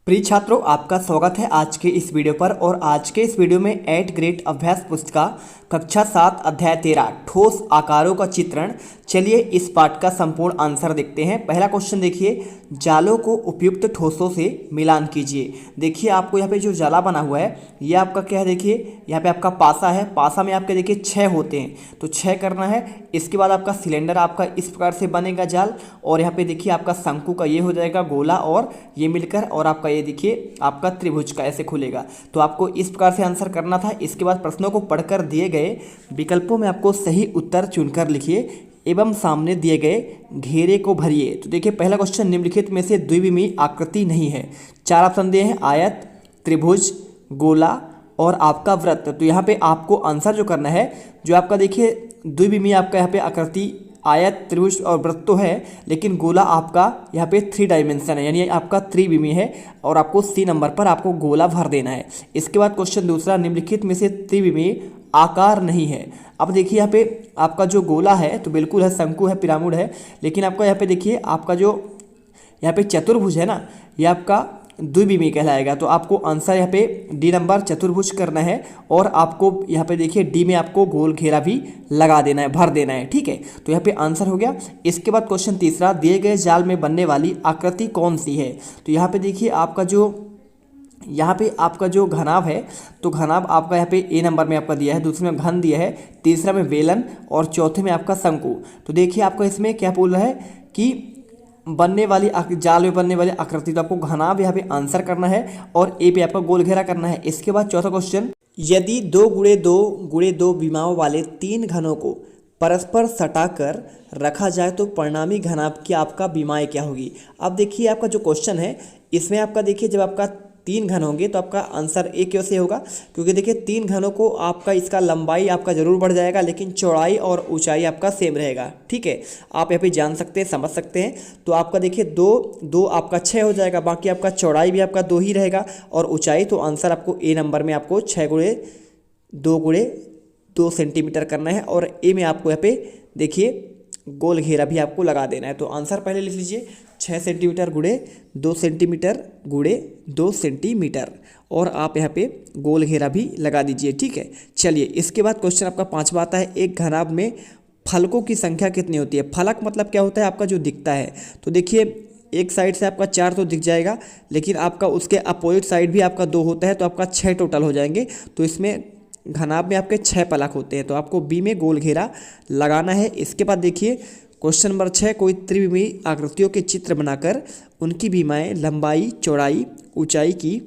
प्रिय छात्रों, आपका स्वागत है आज के इस वीडियो पर। और आज के इस वीडियो में 8th ग्रेड अभ्यास पुस्तिका कक्षा 7 अध्याय 13 ठोस आकारों का चित्रण। चलिए इस पाठ का संपूर्ण आंसर देखते हैं। पहला क्वेश्चन देखिए, जालों को उपयुक्त ठोसों से मिलान कीजिए। देखिए आपको यहाँ पे जो जाला बना हुआ है ये आपका क्या है, देखिए यहाँ पे आपका पासा है। पासा में आपके देखिए 6 होते हैं, तो 6 करना है। इसके बाद आपका सिलेंडर आपका इस प्रकार से बनेगा जाल, और यहाँ पे देखिए आपका शंकु का ये हो जाएगा गोला, और ये मिलकर और आपका ये देखिए आपका त्रिभुज का ऐसे खुलेगा। तो आपको इस प्रकार से आंसर करना था। इसके बाद प्रश्नों को पढ़कर दिए गए विकल्पों में आपको सही उत्तर चुनकर लिखिए एवं सामने दिए गए घेरे को भरिए। तो देखिए पहला क्वेश्चन, निम्नलिखित में से द्विविमीय आकृति नहीं है। 4 ऑप्शन दिए हैं, आयत, त्रिभुज, गोला और आपका वृत्त। तो यहाँ पे आपको आंसर जो करना है, जो आपका देखिए द्विविमीय आपका यहाँ पे आकृति आयत, त्रिभुज और वृत्त तो है, लेकिन गोला आपका यहाँ पे 3 डायमेंशन है, यानी आपका त्रिविमीय है, और आपको सी नंबर पर आपको गोला भर देना है। इसके बाद क्वेश्चन दूसरा, निम्नलिखित में से त्रिविमीय आकार नहीं है। अब देखिए यहाँ पे आपका जो गोला है तो बिल्कुल है, शंकु है, पिरामिड है, लेकिन आपका यहाँ पे देखिए आपका जो यहाँ पे चतुर्भुज है ना, ये आपका द्विविमीय कहलाएगा। तो आपको आंसर यहाँ पे डी नंबर चतुर्भुज करना है, और आपको यहाँ पे देखिए डी में आपको गोल घेरा भी लगा देना है, भर देना है, ठीक है। तो यहाँ पे आंसर हो गया। इसके बाद क्वेश्चन तीसरा, दिए गए जाल में बनने वाली आकृति कौन सी है। तो यहाँ पे देखिए आपका जो यहाँ पे आपका जो घनाभ है, तो घनाभ आपका यहाँ पे ए नंबर में आपका दिया है, दूसरे में घन दिया है, तीसरा में वेलन और चौथे में आपका शंकु। तो देखिए आपका इसमें क्या बोल रहा है कि बनने वाली जाल में बनने वाली आकृति, तो आपको घनाभ यहाँ पे आंसर करना है और ए पे आपका गोल घेरा करना है। इसके बाद चौथा क्वेश्चन, यदि 2x2x2 विमाओं वाले 3 घनों को परस्पर सटाकर रखा जाए तो परिणामी घनाभ की आपका विमाएँ क्या होगी। अब देखिए आपका जो क्वेश्चन है इसमें आपका देखिए जब आपका 3 घन होंगे तो आपका आंसर ए क्यों से होगा, क्योंकि देखिए 3 घनों को आपका इसका लंबाई आपका जरूर बढ़ जाएगा, लेकिन चौड़ाई और ऊंचाई आपका सेम रहेगा, ठीक है। आप यहाँ पे जान सकते हैं, समझ सकते हैं। तो आपका देखिए 2 आपका 6 हो जाएगा, बाकी आपका चौड़ाई भी आपका 2 ही रहेगा और ऊंचाई। तो आंसर आपको ए नंबर में आपको 6x2 सेंटीमीटर करना है, और ए में आपको यहाँ पे देखिए गोल घेरा भी आपको लगा देना है। तो आंसर पहले लिख लीजिए, 6 सेंटीमीटर गुणे 2 सेंटीमीटर गुणे 2 सेंटीमीटर, और आप यहाँ पे गोल घेरा भी लगा दीजिए, ठीक है। चलिए इसके बाद क्वेश्चन आपका 5वां आता है, एक घनाभ में फलकों की संख्या कितनी होती है। फलक मतलब क्या होता है, आपका जो दिखता है। तो देखिए एक साइड से आपका 4 तो दिख जाएगा, लेकिन आपका उसके अपोजिट साइड भी आपका 2 होता है, तो आपका 6 टोटल हो जाएंगे। तो इसमें घनाभ में आपके 6 फलक होते हैं, तो आपको बी में गोल घेरा लगाना है। इसके बाद देखिए क्वेश्चन नंबर 6, कोई त्रिविमीय आकृतियों के चित्र बनाकर उनकी विमाएँ, लंबाई, चौड़ाई, ऊंचाई की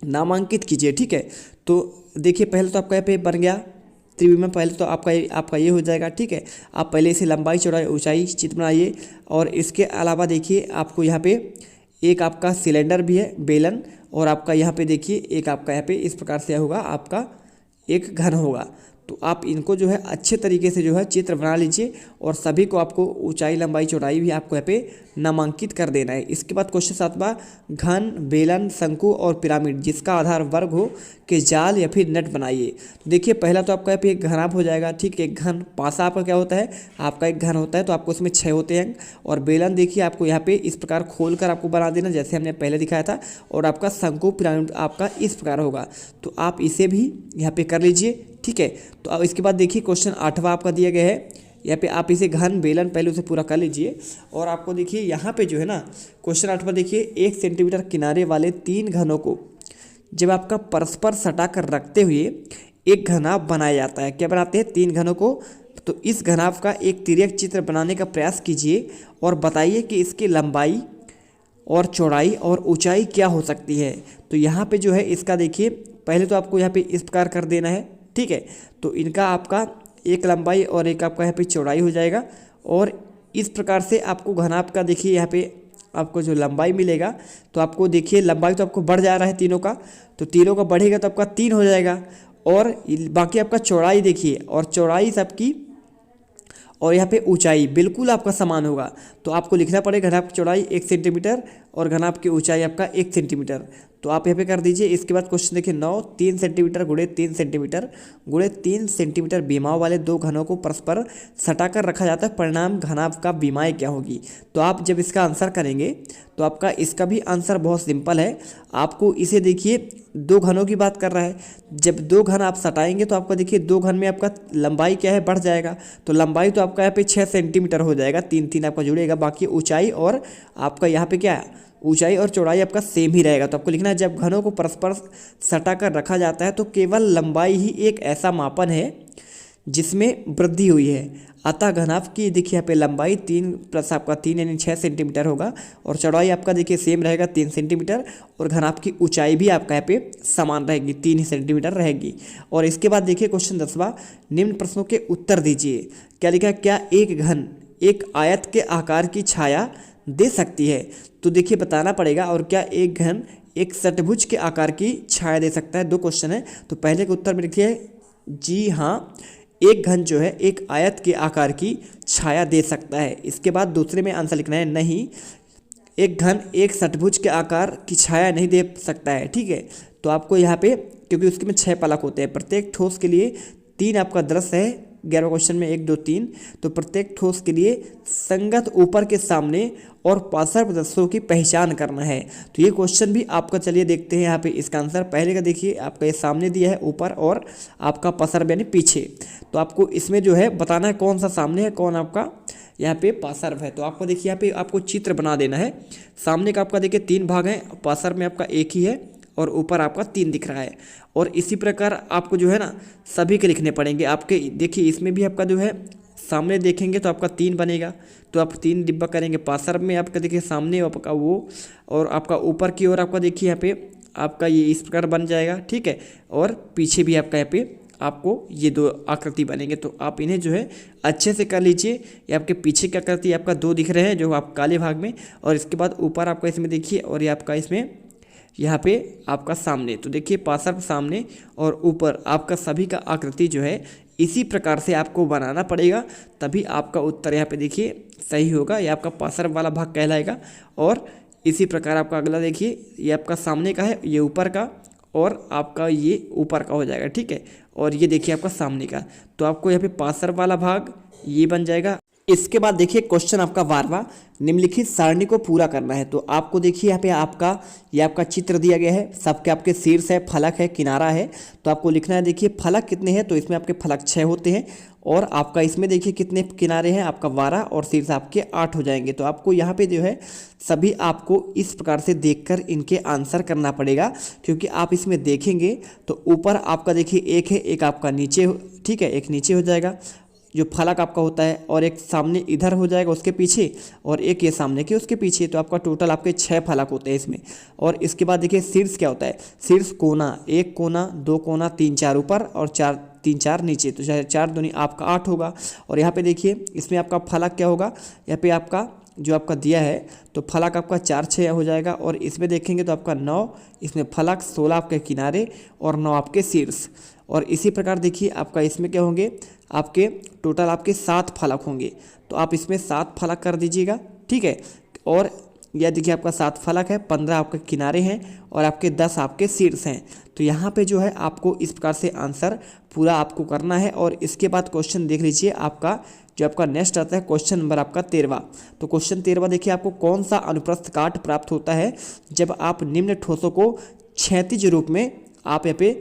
नामांकित कीजिए, ठीक है। तो देखिए पहले तो आपका यहाँ पे बन गया त्रिविमीय, पहले तो आपका ये हो जाएगा, ठीक है। आप पहले इसे लंबाई, चौड़ाई, ऊंचाई चित्र बनाइए। और इसके अलावा देखिए आपको यहाँ पे एक आपका सिलेंडर भी है, बेलन, और आपका यहाँ पे देखिए एक आपका यहाँ पे इस प्रकार से होगा, आपका एक घन होगा। तो आप इनको जो है अच्छे तरीके से जो है चित्र बना लीजिए, और सभी को आपको ऊंचाई, लंबाई, चौड़ाई भी आपको यहाँ पे नामांकित कर देना है। इसके बाद क्वेश्चन 7वां, घन, बेलन, शंकु और पिरामिड जिसका आधार वर्ग हो के जाल या फिर नट बनाइए। तो देखिए पहला तो आपका यहाँ पे एक घनाभ हो जाएगा, ठीक है। घन पासा आपका क्या होता है, आपका एक घन होता है, तो आपको इसमें 6 होते हैं। और बेलन देखिए आपको यहाँ पे इस प्रकार खोल कर आपको बना देना, जैसे हमने पहले दिखाया था। और आपका शंकु, पिरामिड आपका इस प्रकार होगा, तो आप इसे भी यहाँ पे कर लीजिए, ठीक है। तो अब इसके बाद देखिए क्वेश्चन 8वां आपका दिया गया है, यहाँ पे आप इसे घन, बेलन पहले उसे पूरा कर लीजिए। और आपको देखिए यहाँ पे जो है ना क्वेश्चन 8वां देखिए, 1 सेंटीमीटर किनारे वाले 3 घनों को जब आपका परस्पर सटा कर रखते हुए एक घनाभ बनाया जाता है। क्या बनाते हैं, 3 घनों को। तो इस घनाभ का एक तिर्यक चित्र बनाने का प्रयास कीजिए और बताइए कि इसकी लंबाई और चौड़ाई और ऊंचाई क्या हो सकती है। तो यहाँ पे जो है इसका देखिए पहले तो आपको यहाँ पे इस प्रकार कर देना है, ठीक है। तो इनका आपका एक लंबाई और एक आपका यहाँ पे चौड़ाई हो जाएगा, और इस प्रकार से आपको घनाभ का देखिए यहाँ पे आपको जो लंबाई मिलेगा, तो आपको देखिए लंबाई तो आपको बढ़ जा रहा है तीनों का, तो तीनों का बढ़ेगा तो आपका 3 हो जाएगा। और बाकी आपका चौड़ाई देखिए, और चौड़ाई सबकी और यहाँ पे ऊंचाई बिल्कुल आपका समान होगा। तो आपको लिखना पड़ेगा घनाभ की चौड़ाई 1 सेंटीमीटर और घनाभ की ऊंचाई आपका 1 सेंटीमीटर। तो आप यहाँ पे कर दीजिए। इसके बाद क्वेश्चन देखिए 9, 3 सेंटीमीटर गुणे 3 सेंटीमीटर गुणे 3 सेंटीमीटर विमाओं वाले दो घनों को परस्पर सटाकर रखा जाता है, परिणाम घनाभ का विमाएँ क्या होगी। तो आप जब इसका आंसर करेंगे तो आपका इसका भी आंसर बहुत सिंपल है। आपको इसे देखिए दो घनों की बात कर रहा है, जब दो घन आप सटाएंगे तो आपका देखिए दो घन में आपका लंबाई क्या है, बढ़ जाएगा। तो लंबाई तो आपका यहाँ पे 6 सेंटीमीटर हो जाएगा, 3 3 आपका जुड़ेगा। बाकी ऊंचाई और आपका यहाँ पे क्या है, ऊंचाई और चौड़ाई आपका सेम ही रहेगा। तो आपको लिखना है जब घनों को परस्पर सटा कर रखा जाता है तो केवल लंबाई ही एक ऐसा मापन है जिसमें वृद्धि हुई है। अतः घनाभ की देखिए यहाँ पे लंबाई 3 प्लस आपका 3 यानी 6 सेंटीमीटर होगा और चौड़ाई आपका देखिए सेम रहेगा 3 सेंटीमीटर और घनाभ की ऊंचाई भी आपका यहाँ पे समान रहेगी, 3 ही सेंटीमीटर रहेगी। और इसके बाद देखिए क्वेश्चन 10वां, निम्न प्रश्नों के उत्तर दीजिए। क्या लिखा है, क्या एक घन एक आयत के आकार की छाया दे सकती है। तो देखिए बताना पड़ेगा। और क्या एक घन एक षट्भुज के आकार की छाया दे सकता है। दो क्वेश्चन है, तो पहले के उत्तर में लिखिए जी हाँ, एक घन जो है एक आयत के आकार की छाया दे सकता है। इसके बाद दूसरे में आंसर लिखना है नहीं, एक घन एक षट्भुज के आकार की छाया नहीं दे सकता है। ठीक है, तो आपको यहाँ पे क्योंकि उसके में 6 फलक होते हैं, प्रत्येक ठोस के लिए 3 आपका दृश्य है। 11वें क्वेश्चन में 1 2 3, तो प्रत्येक ठोस के लिए संगत ऊपर के सामने और पार्श्व दृश्यों की पहचान करना है। तो ये क्वेश्चन भी आपका चलिए देखते हैं यहाँ पे इसका आंसर। पहले का देखिए आपका ये सामने दिया है ऊपर और आपका पार्श्व यानी पीछे। तो आपको इसमें जो है बताना है कौन सा सामने है कौन आपका यहाँ पे पार्श्व है। तो आपको देखिए यहाँ पे आपको चित्र बना देना है। सामने का आपका देखिए 3 भाग हैं, पार्श्व में आपका एक ही है और ऊपर आपका 3 दिख रहा है। और इसी प्रकार आपको जो है ना सभी के लिखने पड़ेंगे आपके। देखिए इसमें भी आपका जो है सामने देखेंगे तो आपका 3 बनेगा, तो आप 3 डिब्बा करेंगे। पार्श्व में आपका देखिए सामने आपका वो और आपका ऊपर की ओर आपका देखिए यहाँ पे आपका ये इस प्रकार बन जाएगा। ठीक है, और पीछे भी आपका यहाँ पे आपको ये 2 आकृति बनेंगे। तो आप इन्हें जो है अच्छे से कर लीजिए। ये आपके पीछे की आकृति आपका 2 दिख रहे हैं जो आप काले भाग में, और इसके बाद ऊपर आपका इसमें देखिए और ये आपका इसमें यहाँ पे आपका सामने। तो देखिए पार्श्व सामने और ऊपर आपका सभी का आकृति जो है इसी प्रकार से आपको बनाना पड़ेगा, तभी आपका उत्तर यहाँ पे देखिए सही होगा। ये आपका पार्श्व वाला भाग कहलाएगा। और इसी प्रकार आपका अगला देखिए ये आपका सामने का है, ये ऊपर का और आपका ये ऊपर का हो जाएगा। ठीक है, और ये देखिए आपका सामने का। तो आपको यहाँ पे पार्श्व वाला भाग ये बन जाएगा। इसके बाद देखिए क्वेश्चन आपका 12वां, निम्नलिखित सारणी को पूरा करना है। तो आपको देखिए यहाँ पे ये आपका चित्र दिया गया है, सबके आपके शीर्ष है, फलक है, किनारा है। तो आपको लिखना है देखिए फलक कितने हैं, तो इसमें आपके फलक 6 होते हैं और आपका इसमें देखिए कितने किनारे हैं, आपका 12 और शीर्ष आपके 8 हो जाएंगे। तो आपको यहाँ पे जो है सभी आपको इस प्रकार से देखकर इनके आंसर करना पड़ेगा, क्योंकि आप इसमें देखेंगे तो ऊपर आपका देखिए एक है, एक आपका नीचे। ठीक है, एक नीचे हो जाएगा जो फलक आपका होता है, और एक सामने इधर हो जाएगा उसके पीछे, और एक ये सामने के उसके पीछे। तो आपका टोटल आपके 6 फलक होते हैं इसमें। और इसके बाद देखिए शीर्ष क्या होता है, शीर्ष कोना, 1 कोना, 2 कोना, 3 4 ऊपर और 3 4 नीचे। तो 4 दूनी आपका 8 होगा। और यहाँ पे देखिए इसमें आपका फलक क्या होगा, यहाँ पे आपका जो आपका दिया है तो फलक आपका 4 6 हो जाएगा। और इसमें देखेंगे तो आपका 9, इसमें फलक 16 आपके किनारे और 9 आपके शीर्ष। और इसी प्रकार देखिए आपका इसमें क्या होंगे, आपके टोटल आपके 7 फलक होंगे। तो आप इसमें 7 फलक कर दीजिएगा। ठीक है, और यह देखिए आपका 7 फलक है, 15 आपके किनारे हैं और आपके 10 आपके शीर्ष हैं। तो यहाँ पे जो है आपको इस प्रकार से आंसर पूरा आपको करना है। और इसके बाद क्वेश्चन देख लीजिए आपका जो आपका नेक्स्ट आता है क्वेश्चन नंबर आपका 13वां। तो क्वेश्चन 13वां देखिए आपको कौन सा अनुप्रस्थ काट प्राप्त होता है जब आप निम्न ठोसों को क्षैतिज रूप में आप यहाँ पे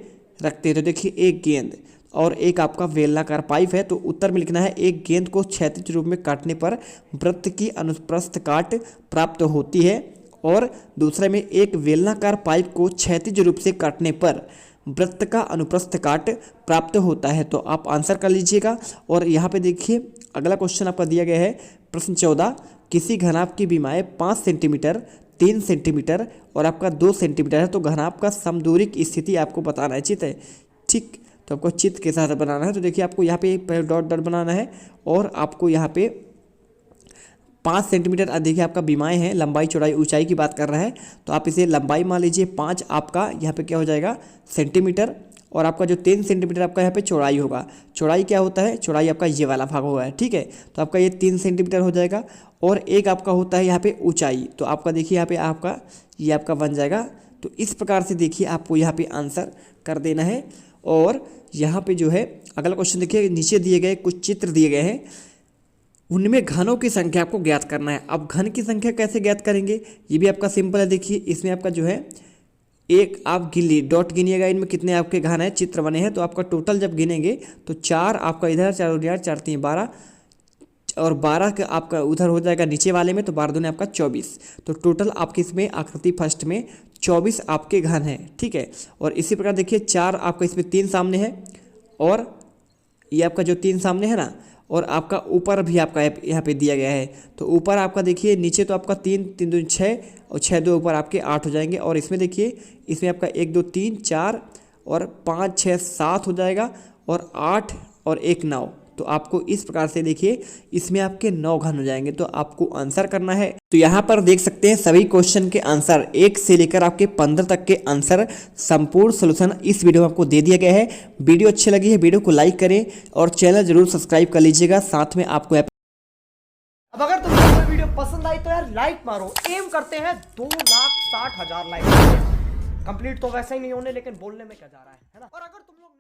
रखते हैं। तो देखिए एक गेंद और एक आपका बेलनाकार पाइप है। तो उत्तर में लिखना है एक गेंद को क्षैतिज रूप में काटने पर वृत्त की अनुप्रस्थ काट प्राप्त होती है, और दूसरे में एक बेलनाकार पाइप को क्षैतिज रूप से काटने पर वृत्त का अनुप्रस्थ काट प्राप्त होता है। तो आप आंसर कर लीजिएगा। और यहाँ पे देखिए अगला क्वेश्चन आपका दिया गया है प्रश्न 14, किसी घनाभ की विमाएँ 5 सेंटीमीटर, 3 सेंटीमीटर और आपका 2 सेंटीमीटर है। तो घनाभ का समदूरिक स्थिति आपको बताना है। चित्र है, ठीक, तो आपको चित्र के साथ बनाना है। तो देखिए आपको यहाँ पे पहले डॉट डॉट बनाना है और आपको यहाँ पे 5 सेंटीमीटर देखिए आपका विमाएँ हैं, लंबाई चौड़ाई ऊंचाई की बात कर रहा है। तो आप इसे लंबाई मान लीजिए 5 आपका यहाँ पे क्या हो जाएगा सेंटीमीटर, और आपका जो 3 सेंटीमीटर आपका यहाँ पे चौड़ाई होगा। चौड़ाई क्या होता है, चौड़ाई आपका ये वाला भाग होगा, ठीक है। तो आपका ये 3 सेंटीमीटर हो जाएगा। और एक आपका होता है यहाँ पे ऊंचाई, तो आपका देखिए यहाँ पे आपका ये आपका बन जाएगा। तो इस प्रकार से देखिए आपको यहाँ पे आंसर कर देना है। और यहाँ पे जो है अगला क्वेश्चन देखिए, नीचे दिए गए कुछ चित्र दिए गए हैं, उनमें घनों की संख्या आपको ज्ञात करना है। अब घन की संख्या कैसे ज्ञात करेंगे, ये भी आपका सिंपल है। देखिए इसमें आपका जो है एक आप गिली डॉट गिनिएगा, इनमें कितने आपके घन है चित्र बने हैं। तो आपका टोटल जब गिनेंगे तो 4 आपका इधर, 4 उधर, 4 3 12 और 12 का आपका उधर हो जाएगा नीचे वाले में, तो 12 दूने आपका 24। तो टोटल आपके इसमें आकृति फर्स्ट में 24 आपके घन है, ठीक है। और इसी प्रकार देखिए 4 आपका इसमें 3 सामने है, और ये आपका जो 3 सामने है ना, और आपका ऊपर भी आपका यहाँ पे दिया गया है। तो ऊपर आपका देखिए नीचे तो आपका 3 3 2 6 और 6 2 ऊपर आपके 8 हो जाएंगे। और इसमें देखिए इसमें आपका 1 2 3 4 और 5 6 7 हो जाएगा, और 8 और 1 9। तो आपको इस प्रकार से देखिए इसमें आपके 9 घन हो जाएंगे। तो आपको आंसर करना है। तो यहाँ पर देख सकते हैं सभी क्वेश्चन के आंसर 1 से लेकर आपके 15 तक के आंसर संपूर्ण सोल्यूशन इस वीडियो में आपको दे दिया गया है। वीडियो अच्छी लगी है वीडियो को लाइक करें और चैनल जरूर सब्सक्राइब कर लीजिएगा। साथ में आपको अब अगर तुम्हें कोई वीडियो पसंद आई तो यार लाइक मारो। एम करते हैं 2,60,000 लाइक। कंप्लीट तो वैसे ही नहीं होने, लेकिन बोलने में क्या जा रहा है ना। और अगर तुम लोग